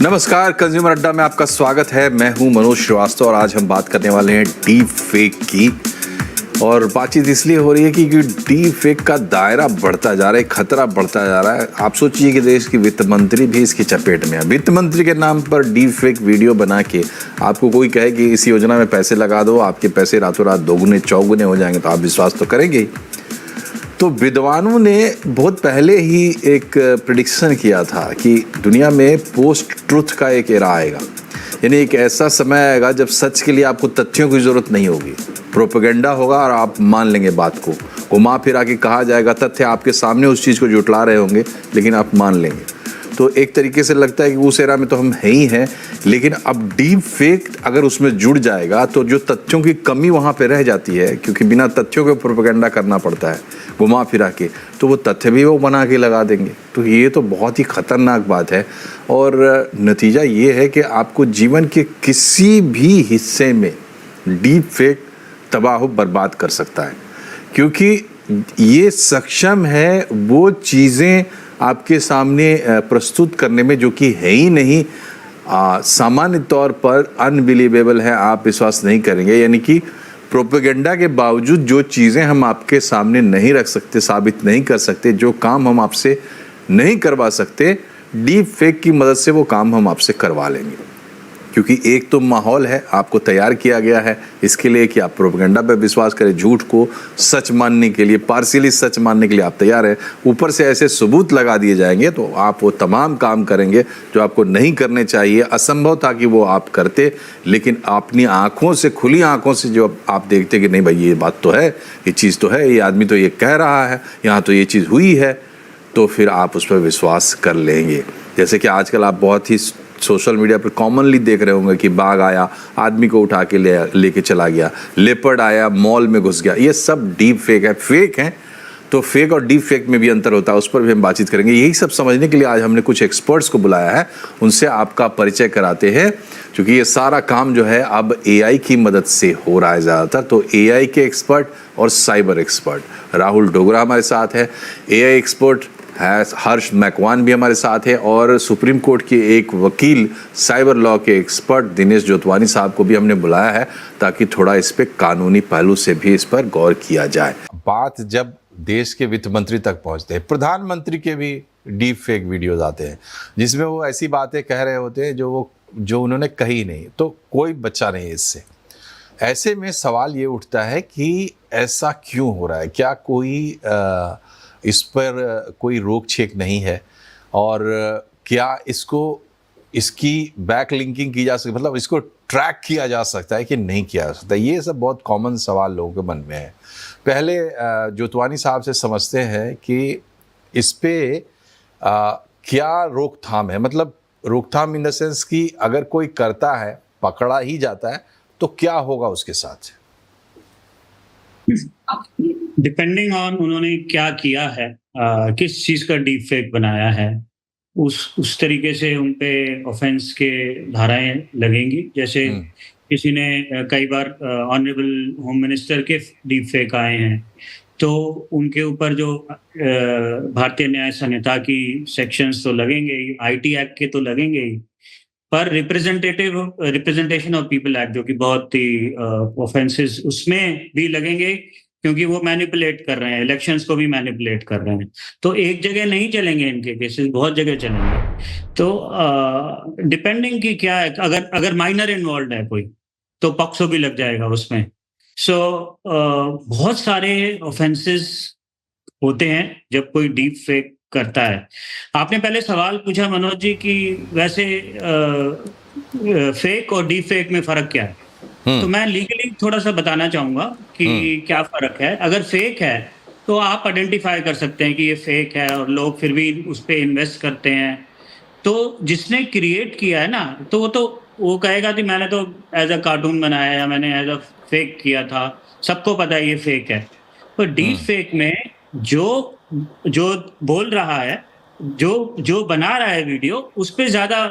नमस्कार, कंज्यूमर अड्डा में आपका स्वागत है। मैं हूं मनोज श्रीवास्तव और आज हम बात करने वाले हैं डीप फेक की। और बातचीत इसलिए हो रही है कि डीप फेक का दायरा बढ़ता जा रहा है, खतरा बढ़ता जा रहा है। आप सोचिए कि देश की वित्त मंत्री भी इसकी चपेट में है। वित्त मंत्री के नाम पर डीप फेक वीडियो बना के आपको कोई कहे कि इस योजना में पैसे लगा दो, आपके पैसे रातों रात दोगुने चौगुने हो जाएंगे, तो आप विश्वास तो करेंगे ही। तो विद्वानों ने बहुत पहले ही एक प्रेडिक्शन किया था कि दुनिया में पोस्ट ट्रुथ का एक एरा आएगा, यानी एक ऐसा समय आएगा जब सच के लिए आपको तथ्यों की ज़रूरत नहीं होगी, प्रोपेगेंडा होगा और आप मान लेंगे बात को। घुमा फिरा के कहा जाएगा, तथ्य आपके सामने उस चीज़ को जुटला रहे होंगे लेकिन आप मान लेंगे। तो एक तरीके से लगता है कि उस एरा में तो हम है ही हैं, लेकिन अब डीप फेक अगर उसमें जुड़ जाएगा तो जो तथ्यों की कमी वहाँ पे रह जाती है, क्योंकि बिना तथ्यों के प्रोपेगेंडा करना पड़ता है घुमा फिरा के, तो वो तथ्य भी वो बना के लगा देंगे। तो ये तो बहुत ही खतरनाक बात है और नतीजा ये है कि आपको जीवन के किसी भी हिस्से में डीप फेक तबाह बर्बाद कर सकता है, क्योंकि ये सक्षम है वो चीज़ें आपके सामने प्रस्तुत करने में जो कि है ही नहीं, सामान्य तौर पर अनबिलीवेबल है, आप विश्वास नहीं करेंगे। यानी कि प्रोपेगेंडा के बावजूद जो चीज़ें हम आपके सामने नहीं रख सकते, साबित नहीं कर सकते, जो काम हम आपसे नहीं करवा सकते, डीप फेक की मदद से वो काम हम आपसे करवा लेंगे। क्योंकि एक तो माहौल है, आपको तैयार किया गया है इसके लिए कि आप प्रोपेगेंडा पर विश्वास करें, झूठ को सच मानने के लिए, पार्शियली सच मानने के लिए आप तैयार हैं। ऊपर से ऐसे सबूत लगा दिए जाएंगे तो आप वो तमाम काम करेंगे जो आपको नहीं करने चाहिए। असंभव था कि वो आप करते, लेकिन अपनी आंखों से, खुली आंखों से जो आप देखते कि नहीं भाई ये बात तो है, ये चीज़ तो है, ये आदमी तो ये कह रहा है, यहाँ तो ये चीज़ हुई है, तो फिर आप उस पर विश्वास कर लेंगे। जैसे कि आजकल आप बहुत ही सोशल मीडिया पर कॉमनली देख रहे होंगे कि बाघ आया, आदमी को उठा के लेके चला गया, लेपर्ड आया, मॉल में घुस गया। ये सब डीप फेक है, फेक हैं। तो फेक और डीप फेक में भी अंतर होता है, उस पर भी हम बातचीत करेंगे। यही सब समझने के लिए आज हमने कुछ एक्सपर्ट्स को बुलाया है, उनसे आपका परिचय कराते हैं, क्योंकि ये सारा काम जो है अब एआई की मदद से हो रहा है ज़्यादातर। तो एआई के एक्सपर्ट और साइबर एक्सपर्ट राहुल डोगरा हमारे साथ है, एआई एक्सपर्ट है हर्ष मैकवान भी हमारे साथ है, और सुप्रीम कोर्ट के एक वकील, साइबर लॉ के एक्सपर्ट दिनेश जोतवानी साहब को भी हमने बुलाया है, ताकि थोड़ा इस पे कानूनी पहलू से भी इस पर गौर किया जाए। बात जब देश के वित्त मंत्री तक पहुंचते हैं, प्रधानमंत्री के भी डीप फेक वीडियोज आते हैं जिसमें वो ऐसी बातें कह रहे होते हैं जो उन्होंने कही नहीं, तो कोई बच्चा नहीं इससे। ऐसे में सवाल ये उठता है कि ऐसा क्यों हो रहा है? क्या कोई इस पर कोई रोक छेक नहीं है, और क्या इसकी बैक लिंकिंग की जा सकती, मतलब इसको ट्रैक किया जा सकता है कि नहीं किया जा सकता? ये सब बहुत कॉमन सवाल लोगों के मन में है। पहले जोतवानी साहब से समझते हैं कि इस पे क्या रोकथाम है, मतलब रोकथाम इन द सेंस कि अगर कोई करता है, पकड़ा ही जाता है, तो क्या होगा उसके साथ? डिपेंडिंग ऑन उन्होंने क्या किया है, किस चीज का डीप फेक बनाया है, उस तरीके से उन पे ऑफेंस के धाराएं लगेंगी। जैसे किसी ने कई बार ऑनरेबल होम मिनिस्टर के डीप फेक आए हैं, तो उनके ऊपर जो भारतीय न्याय संहिता की सेक्शंस तो लगेंगे ही, आईटी एक्ट के तो लगेंगे ही, पर रिप्रेजेंटेशन ऑफ पीपल एक्ट, जो कि बहुत ही ऑफेंसेस उसमें भी लगेंगे, क्योंकि वो मैनिपुलेट कर रहे हैं, इलेक्शंस को भी मैनिपुलेट कर रहे हैं। तो एक जगह नहीं चलेंगे इनके केसेस, बहुत जगह चलेंगे। तो डिपेंडिंग की क्या है, अगर माइनर इन्वॉल्व है कोई, तो पॉक्सो भी लग जाएगा उसमें। सो बहुत सारे ऑफेंसेस होते हैं जब कोई डीप फेक करता है। आपने पहले सवाल पूछा मनोज जी कि वैसे फेक और डीप फेक में फर्क क्या है, तो मैं लीगली थोड़ा सा बताना चाहूंगा कि क्या फर्क है। अगर फेक है तो आप आइडेंटिफाई कर सकते हैं कि ये फेक है, और लोग फिर भी उस पर इन्वेस्ट करते हैं। तो जिसने क्रिएट किया है ना, तो वो कहेगा कि मैंने तो एज अ कार्टून बनाया, या मैंने एज अ फेक किया था, सबको पता है ये फेक है। पर डीप फेक में जो बोल रहा है, जो बना रहा है वीडियो, उस पे ज्यादा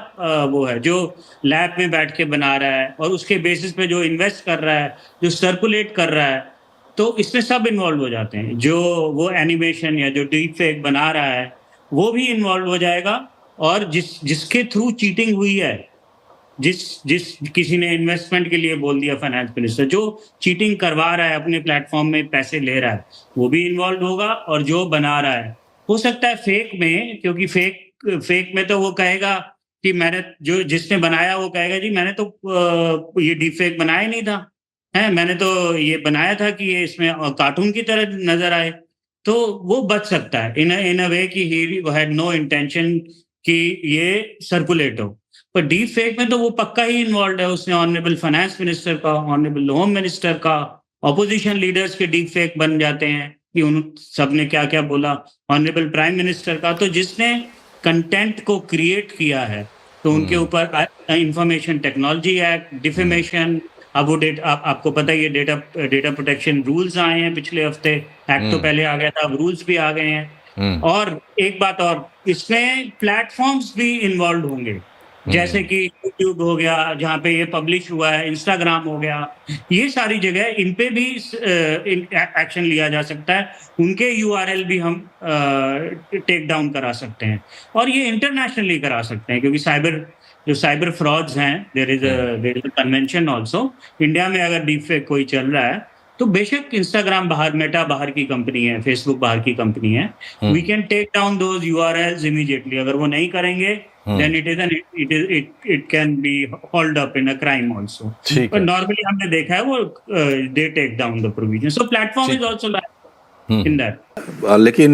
वो है, जो लैब में बैठ के बना रहा है और उसके बेसिस पे जो इन्वेस्ट कर रहा है, जो सर्कुलेट कर रहा है, तो इसमें सब इन्वॉल्व हो जाते हैं। जो वो एनिमेशन या जो डीप फेक बना रहा है, वो भी इन्वॉल्व हो जाएगा, और जिसके थ्रू चीटिंग हुई है, जिस किसी ने इन्वेस्टमेंट के लिए बोल दिया फाइनेंस मिनिस्टर, जो चीटिंग करवा रहा है, अपने प्लेटफॉर्म में पैसे ले रहा है, वो भी इन्वॉल्व होगा, और जो बना रहा है, हो सकता है फेक में, क्योंकि फेक में तो वो कहेगा कि मैंने, जो जिसने बनाया वो कहेगा जी मैंने तो ये डीप फेक बनाया नहीं था, है मैंने तो ये बनाया था कि ये इसमें कार्टून की तरह नजर आए, तो वो बच सकता है इन अ वे कि ही हैड नो इंटेंशन कि ये सर्कुलेट हो। पर डीप फेक में तो वो पक्का ही इन्वॉल्व है, उसने ऑनरेबल फाइनेंस मिनिस्टर का, ऑनरेबल होम मिनिस्टर का, ऑपोजिशन लीडर्स के डीप फेक बन जाते हैं कि उन सब ने क्या क्या बोला, ऑनरेबल प्राइम मिनिस्टर का। तो जिसने कंटेंट को क्रिएट किया है तो उनके ऊपर इंफॉर्मेशन टेक्नोलॉजी एक्ट, डिफेमेशन, अब वो आपको पता ही है, डेटा प्रोटेक्शन रूल्स आए हैं पिछले हफ्ते, एक्ट तो पहले आ गया था, अब रूल्स भी आ गए हैं। और एक बात और, इसमें प्लेटफॉर्म्स भी इन्वॉल्व होंगे, जैसे कि यूट्यूब हो गया जहाँ पे ये पब्लिश हुआ है, इंस्टाग्राम हो गया, ये सारी जगह इन पे भी एक्शन लिया जा सकता है, उनके यूआरएल भी हम टेक डाउन करा सकते हैं, और ये इंटरनेशनली करा सकते हैं, क्योंकि साइबर फ्रॉड्स हैं, there is a convention also. India में अगर डीप फेक कोई चल रहा है तो बेशक इंस्टाग्राम बाहर, मेटा बाहर की कंपनी है, फेसबुक बाहर की कंपनी है, we can take down those URLs immediately. अगर वो नहीं करेंगे then it can be hauled up in a crime also. But normally हमने देखा है वो they take down the provision. So platform is also in that. लेकिन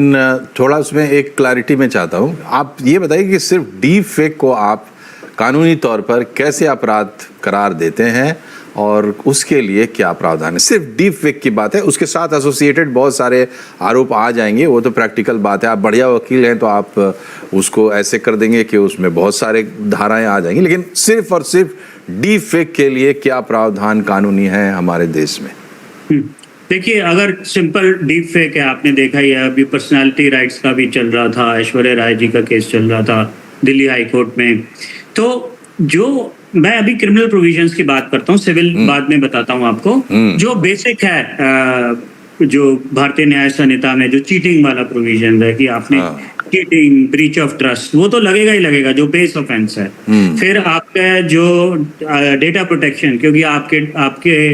थोड़ा उसमें एक क्लैरिटी मैं चाहता हूँ, आप ये बताइए कि सिर्फ डीप फेक को आप कानूनी तौर पर कैसे अपराध करार देते हैं और उसके लिए क्या प्रावधान है? सिर्फ डीप फेक की बात है, उसके साथ एसोसिएटेड बहुत सारे आरोप आ जाएंगे, वो तो प्रैक्टिकल बात है। आप बढ़िया वकील हैं तो आप उसको ऐसे कर देंगे कि उसमें बहुत सारे धाराएं आ जाएंगी, लेकिन सिर्फ और सिर्फ डीप फेक के लिए क्या प्रावधान कानूनी है हमारे देश में? देखिए, अगर सिंपल डीप फेक है, आपने देखा ही है, अभी पर्सनालिटी राइट्स का भी चल रहा था, ऐश्वर्या राय जी का केस चल रहा था दिल्ली हाई कोर्ट में। तो जो मैं अभी क्रिमिनल प्रोविजंस की बात करता हूँ, सिविल बाद में बताता हूँ आपको। जो बेसिक है, जो भारतीय न्याय संहिता में जो चीटिंग वाला प्रोविजन है कि आपने चीटिंग, ब्रीच ऑफ ट्रस्ट, वो तो लगेगा ही लगेगा, जो बेस ऑफेंस है। फिर आपका जो डेटा प्रोटेक्शन, क्योंकि आपके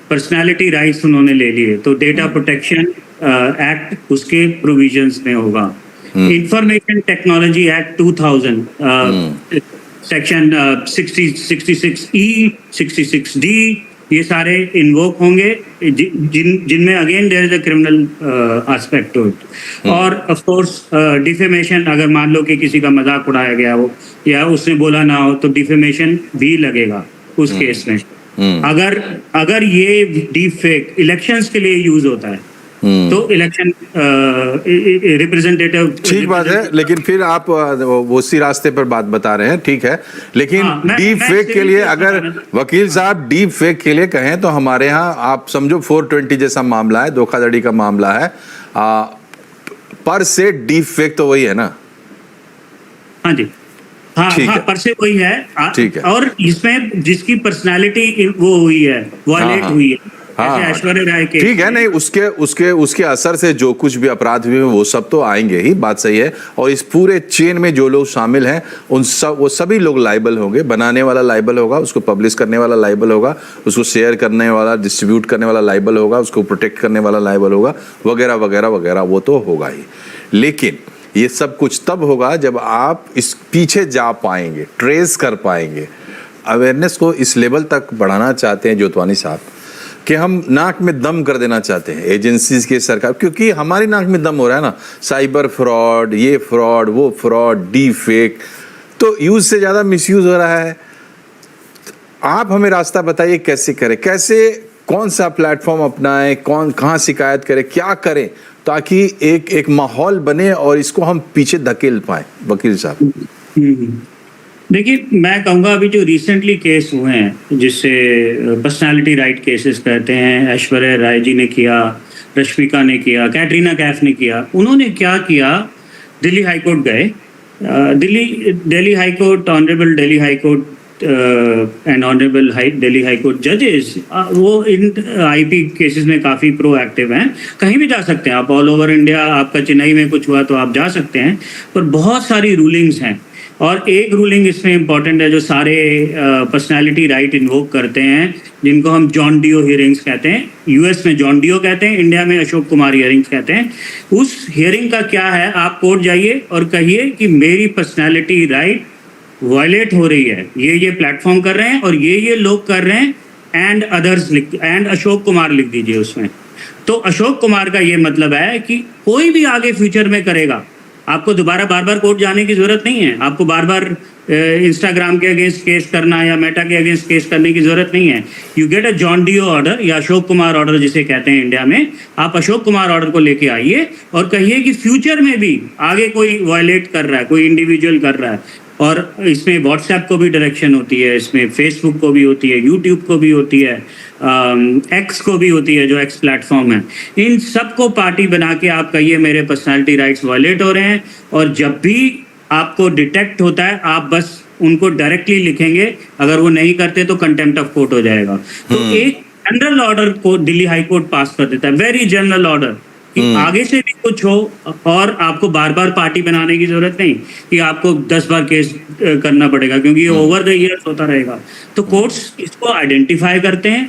पर्सनालिटी राइट्स उन्होंने ले लिए, तो डेटा प्रोटेक्शन एक्ट उसके प्रोविजंस में होगा। Information technology act 2000 section 66E, 66D, ये सारे इन्वोक होंगे, जिनमें again there is a criminal aspect to it. और ऑफ कोर्स डिफेमेशन, अगर मान लो कि किसी का मजाक उड़ाया गया हो या उसने बोला ना हो, तो डिफेमेशन भी लगेगा उस केस में। अगर ये डीप फेक इलेक्शंस के लिए यूज होता है तो इलेक्शन रिप्रेजेंटेटिव, ठीक बात है, लेकिन फिर आप उसी रास्ते पर बात बता रहे हैं, ठीक है, लेकिन डीप फेक के लिए अगर वकील साहब डीप फेक के लिए कहें तो हमारे यहाँ आप समझो 420 जैसा मामला है, धोखाधड़ी का मामला है, पर से डीप फेक तो वही है ना? हाँ जी, हाँ, पर से वही है, ठीक है। और इसमें जिसकी पर्सनालिटी वो हुई है, वायलेट हुई है, ऐश्वर्या राय के, ठीक है, नहीं उसके असर से जो कुछ भी अपराध हुए वो सब तो आएंगे ही, बात सही है। और इस पूरे चेन में जो लोग शामिल हैं वो सभी लोग लाइबल होंगे। बनाने वाला लाइबल होगा, उसको पब्लिश करने वाला लाइबल होगा, उसको शेयर करने वाला, डिस्ट्रीब्यूट करने वाला लाइबल होगा, उसको प्रोटेक्ट करने वाला लाइबल होगा, वगैरह वगैरह वगैरह, वो तो होगा ही। लेकिन ये सब कुछ तब होगा जब आप इस पीछे जा पाएंगे, ट्रेस कर पाएंगे। अवेयरनेस को इस लेवल तक बढ़ाना चाहते हैं जोतवानी साहब कि हम नाक में दम कर देना चाहते हैं एजेंसीज के, सरकार, क्योंकि हमारी नाक में दम हो रहा है ना, साइबर फ्रॉड, ये फ्रॉड, वो फ्रॉड, डीप फेक, तो यूज से ज़्यादा मिसयूज हो रहा है। आप हमें रास्ता बताइए कैसे करें, कैसे कौन सा प्लेटफॉर्म अपनाएं, कहाँ शिकायत करें, क्या करें ताकि एक माहौल बने और इसको हम पीछे धकेल पाए, वकील साहब? देखिए, मैं कहूँगा अभी जो रिसेंटली केस हुए हैं, जिससे पर्सनालिटी राइट केसेस कहते हैं, ऐश्वर्या राय जी ने किया, रश्मिका ने किया, कैटरीना कैफ ने किया, उन्होंने क्या किया, दिल्ली हाई कोर्ट गए, Delhi high court, honourable Delhi high court and honourable Delhi high court जजेस, वो इन आईपी केसेस में काफ़ी प्रोएक्टिव हैं। कहीं भी जा सकते हैं आप, ऑल ओवर इंडिया, आपका चेन्नई में कुछ हुआ तो आप जा सकते हैं, पर बहुत सारी रूलिंग्स हैं और एक रूलिंग इसमें इम्पॉर्टेंट है जो सारे पर्सनालिटी राइट इन्वोक करते हैं, जिनको हम जॉन डियो हियरिंग्स कहते हैं। यूएस में जॉन डियो कहते हैं, इंडिया में अशोक कुमार हियरिंग्स कहते हैं। उस हियरिंग का क्या है, आप कोर्ट जाइए और कहिए कि मेरी पर्सनालिटी राइट वायलेट हो रही है, ये प्लेटफॉर्म कर रहे हैं और ये लोग कर रहे हैं, and others and Ashok Kumar लिख दीजिए उसमें। तो अशोक कुमार का ये मतलब है कि कोई भी आगे फ्यूचर में करेगा, आपको दोबारा बार बार कोर्ट जाने की जरूरत नहीं है, आपको बार बार इंस्टाग्राम के अगेंस्ट केस करना या मेटा के अगेंस्ट केस करने की जरूरत नहीं है। You get a John Doe order या अशोक कुमार ऑर्डर जिसे कहते हैं इंडिया में, आप अशोक कुमार ऑर्डर को लेके आइए और कहिए कि फ्यूचर में भी आगे कोई वायलेट कर रहा है, कोई इंडिविजुअल कर रहा है, और इसमें व्हाट्सएप को भी डायरेक्शन होती है, इसमें फेसबुक को भी होती है, यूट्यूब को भी होती है, एक्स को भी होती है जो एक्स प्लेटफॉर्म है, इन सबको पार्टी बना के आप कहिए मेरे पर्सनालिटी राइट्स वायलेट हो रहे हैं। और जब भी आपको डिटेक्ट होता है आप बस उनको डायरेक्टली लिखेंगे, अगर वो नहीं करते तो कंटेम्प्ट ऑफ कोर्ट हो जाएगा। तो एक जनरल ऑर्डर को दिल्ली हाई कोर्ट पास कर देता है, वेरी जनरल ऑर्डर, कि आगे से भी कुछ हो और आपको बार बार पार्टी बनाने की जरूरत नहीं कि आपको 10 बार केस करना पड़ेगा, क्योंकि ये ओवर द ईयर्स होता रहेगा। तो कोर्ट्स इसको आइडेंटिफाई करते हैं,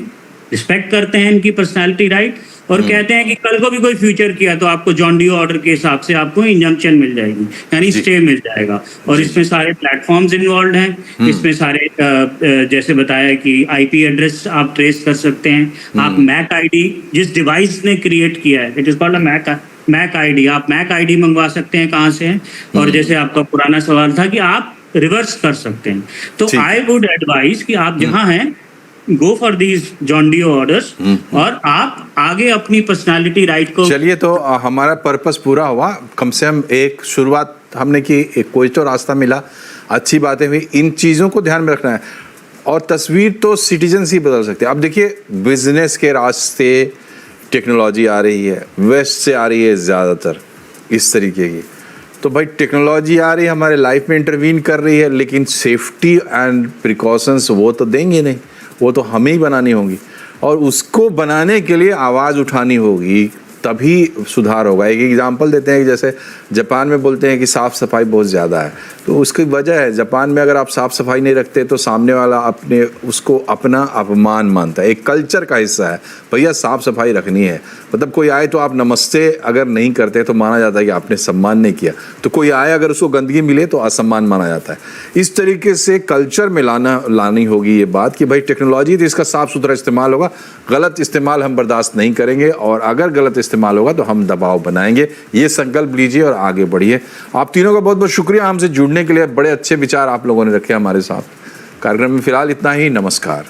रिस्पेक्ट करते हैं इनकी पर्सनालिटी राइट, और कहते हैं कि कल को भी कोई फ्यूचर किया तो आपको जॉन डियो ऑर्डर के हिसाब से आपको इंजंक्शन मिल जाएगी, यानी स्टे मिल जाएगा। और इसमें सारे प्लेटफॉर्म्स इन्वॉल्व हैं, इसमें सारे जैसे बताया कि आईपी एड्रेस आप ट्रेस कर सकते हैं, आप मैक आईडी जिस डिवाइस ने क्रिएट किया है, it is called a MAC ID, आप मैक आईडी मंगवा सकते हैं कहाँ से है। और जैसे आपका पुराना सवाल था कि आप रिवर्स कर सकते हैं, तो आई वुड एडवाइज कि आप जहाँ हैं go for these John Doe orders, और आप आगे अपनी पर्सनालिटी राइट को। चलिए, तो हमारा पर्पस पूरा हुआ, कम से कम एक शुरुआत हमने की, एक कोई तो रास्ता मिला, अच्छी बातें हुई। इन चीज़ों को ध्यान में रखना है, और तस्वीर तो सिटीजन्स ही बदल सकते हैं। अब देखिए, बिजनेस के रास्ते टेक्नोलॉजी आ रही है, वेस्ट से आ रही है ज़्यादातर इस तरीके की। तो भाई टेक्नोलॉजी आ रही है, हमारे लाइफ में इंटरवीन कर रही है, लेकिन सेफ्टी एंड प्रिकॉशंस वो तो देंगे नहीं, वो तो हमें ही बनानी होगी, और उसको बनाने के लिए आवाज़ उठानी होगी, तभी सुधार होगा। एक एग्जांपल देते हैं कि जैसे जापान में बोलते हैं कि साफ़ सफाई बहुत ज़्यादा है, तो उसकी वजह है, जापान में अगर आप साफ़ सफाई नहीं रखते तो सामने वाला अपने उसको अपना अपमान मानता है, एक कल्चर का हिस्सा है, भैया साफ़ सफाई रखनी है। मतलब कोई आए तो आप नमस्ते अगर नहीं करते तो माना जाता है कि आपने सम्मान नहीं किया, तो कोई आए अगर उसको गंदगी मिले तो असम्मान माना जाता है। इस तरीके से कल्चर में लानी होगी ये बात कि भाई टेक्नोलॉजी तो इसका साफ़ सुथरा इस्तेमाल होगा, गलत इस्तेमाल हम बर्दाश्त नहीं करेंगे, और अगर गलत इस्तेमाल होगा तो हम दबाव बनाएंगे। ये संकल्प लीजिए और आगे बढ़िए। आप तीनों का बहुत बहुत शुक्रिया हमसे जुड़ने के लिए, बड़े अच्छे विचार आप लोगों ने रखे हमारे साथ। कार्यक्रम में फिलहाल इतना ही, नमस्कार।